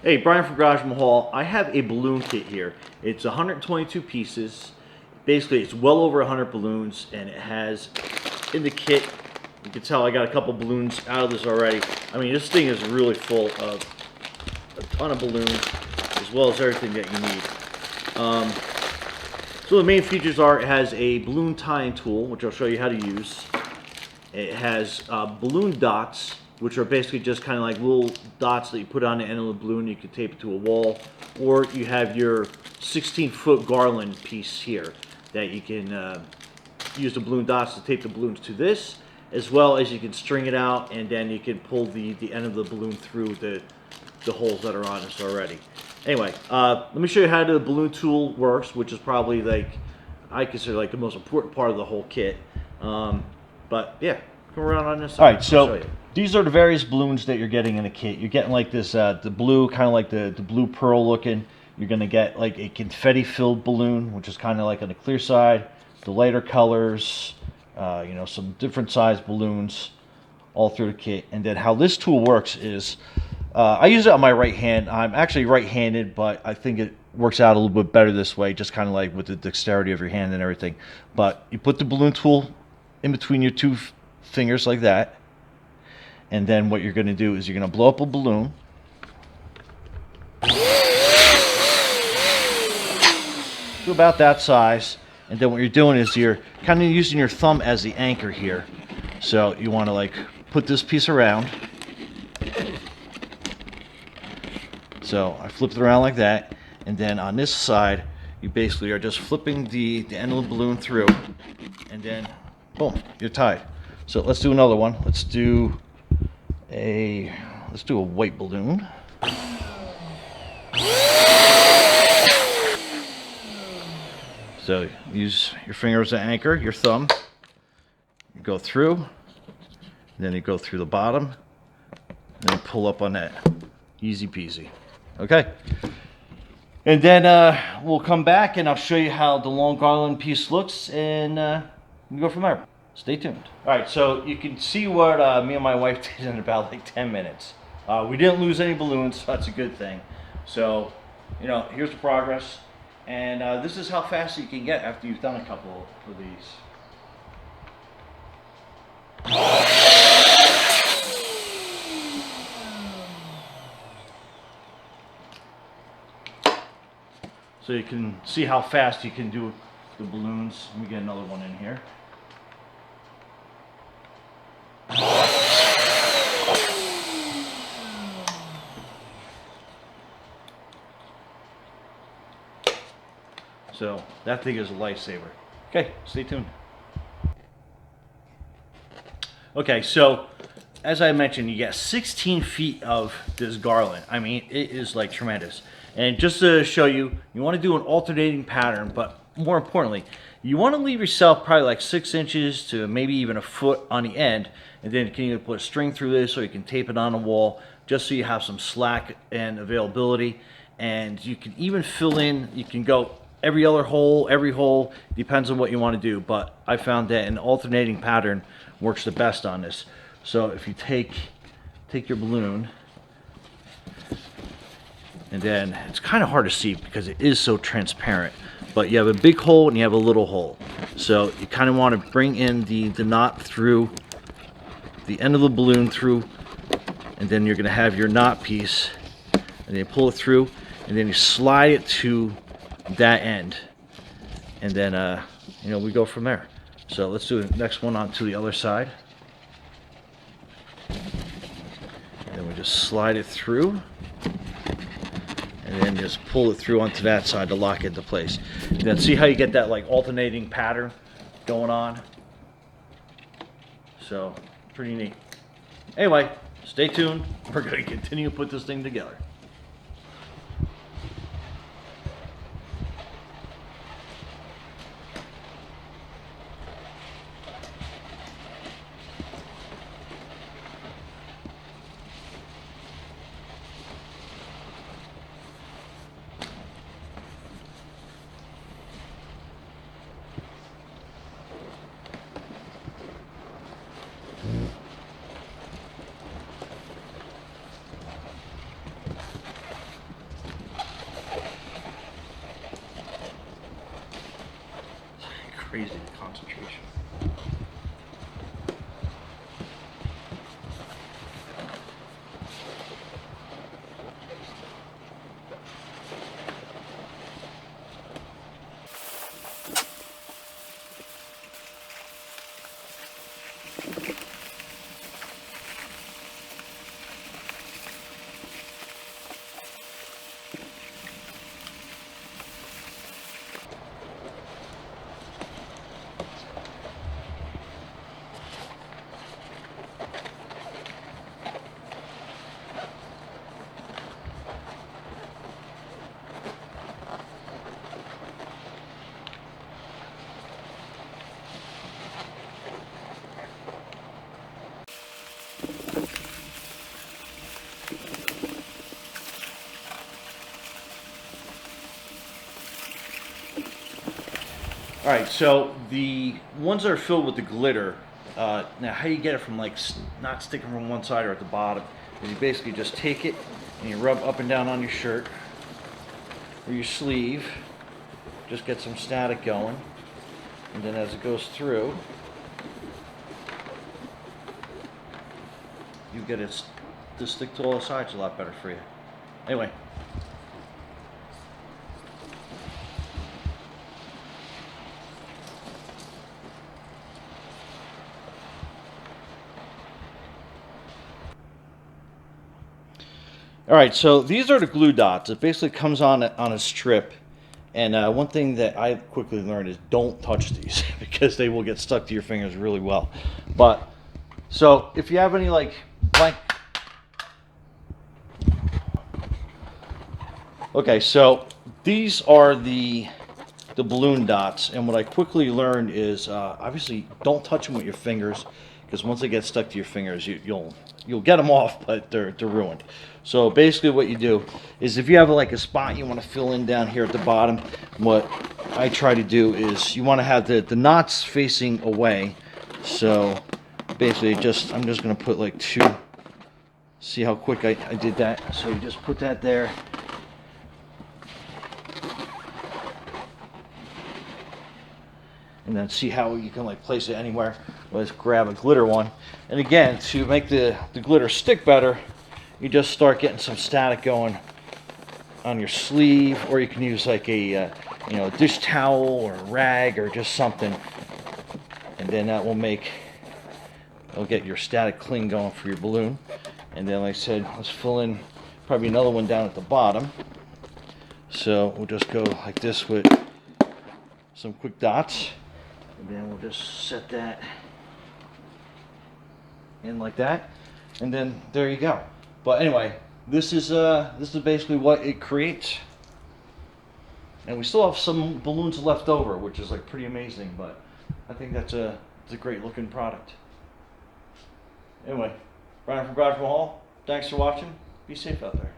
Hey, Brian from Garage Mahal. I have a balloon kit here. It's 122 pieces. Basically, it's well over 100 balloons, and it has in the kit, you can tell I got a couple balloons out of this already. I mean, this thing is really full of a ton of balloons, as well as everything that you need. So the main features are, it has a balloon tying tool, which I'll show you how to use. It has balloon dots, which are basically just kind of like little dots that you put on the end of the balloon. You can tape it to a wall, or you have your 16-foot Garland piece here that you can use the balloon dots to tape the balloons to this, as well as you can string it out, and then you can pull the end of the balloon through the holes that are on this already. Anyway, let me show you how the balloon tool works, which is probably, like, I consider like the most important part of the whole kit. But yeah, come around on this side. All right, so these are the various balloons that you're getting in the kit. You're getting like this, the blue, kind of like the blue pearl looking. You're gonna get like a confetti-filled balloon, which is kind of like on the clear side. The lighter colors, you know, some different size balloons all through the kit. And then how this tool works is, I use it on my right hand. I'm actually right-handed, but I think it works out a little bit better this way, just kind of like with the dexterity of your hand and everything. But you put the balloon tool in between your two fingers like that, and then what you're going to do is you're going to blow up a balloon. To about that size, and then what you're doing is you're kind of using your thumb as the anchor here. So you want to like put this piece around. So I flipped it around like that, and then on this side you basically are just flipping the end of the balloon through, and then boom, you're tied. So let's do another one. Let's do a white balloon. So use your finger as an anchor, your thumb. You go through, and then you go through the bottom, and then pull up on that. Easy peasy. Okay. And then we'll come back and I'll show you how the long Garland piece looks, and we go from there. Stay tuned. All right, so you can see what me and my wife did in about like 10 minutes. We didn't lose any balloons, so that's a good thing. So, you know, here's the progress. And this is how fast you can get after you've done a couple of these. So you can see how fast you can do the balloons. Let me get another one in here. So that thing is a lifesaver. Okay, stay tuned. Okay, so as I mentioned, you get 16 feet of this Garland. I mean, it is like tremendous. And just to show you, you want to do an alternating pattern, but more importantly, you want to leave yourself probably like 6 inches to maybe even a foot on the end, and then you can either put a string through this or you can tape it on a wall, just so you have some slack and availability. And you can even fill in, you can go every hole, depends on what you want to do, but I found that an alternating pattern works the best on this. So if you take your balloon, and then it's kind of hard to see because it is so transparent, but you have a big hole and you have a little hole. So you kind of want to bring in the knot through the end of the balloon through, and then you're going to have your knot piece, and then you pull it through, and then you slide it to that end, and then you know, we go from there. So let's do the next one onto the other side, and then we just slide it through, and then just pull it through onto that side to lock it into place. And then see how you get that like alternating pattern going on. So pretty neat. Anyway, stay tuned. We're going to continue to put this thing together. crazy, the concentration. All right, so the ones that are filled with the glitter, now how you get it from like not sticking from one side or at the bottom is you basically just take it and you rub up and down on your shirt or your sleeve, just get some static going, and then as it goes through, you get it to stick to all the sides a lot better for you. Anyway. All right, so these are the glue dots. It basically comes on a strip, and one thing that I quickly learned is don't touch these because they will get stuck to your fingers really well. But so if you have any like blank, okay, so these are the balloon dots, and what I quickly learned is obviously don't touch them with your fingers because once they get stuck to your fingers, you'll get them off, but they're ruined. So basically what you do is if you have like a spot you want to fill in down here at the bottom, what I try to do is you want to have the knots facing away. So basically I'm just going to put like two, see how quick I did that. So you just put that there. And then see how you can like place it anywhere. Let's grab a glitter one. And again, to make the glitter stick better, you just start getting some static going on your sleeve, or you can use like a dish towel or a rag or just something, and then that will get your static cling going for your balloon. And then, like I said, let's fill in probably another one down at the bottom. So we'll just go like this with some quick dots, and then we'll just set that in like that, and then there you go. But anyway, this is basically what it creates, and we still have some balloons left over, which is like pretty amazing. But I think it's a great looking product. Anyway, Brian from Hall. Thanks for watching. Be safe out there.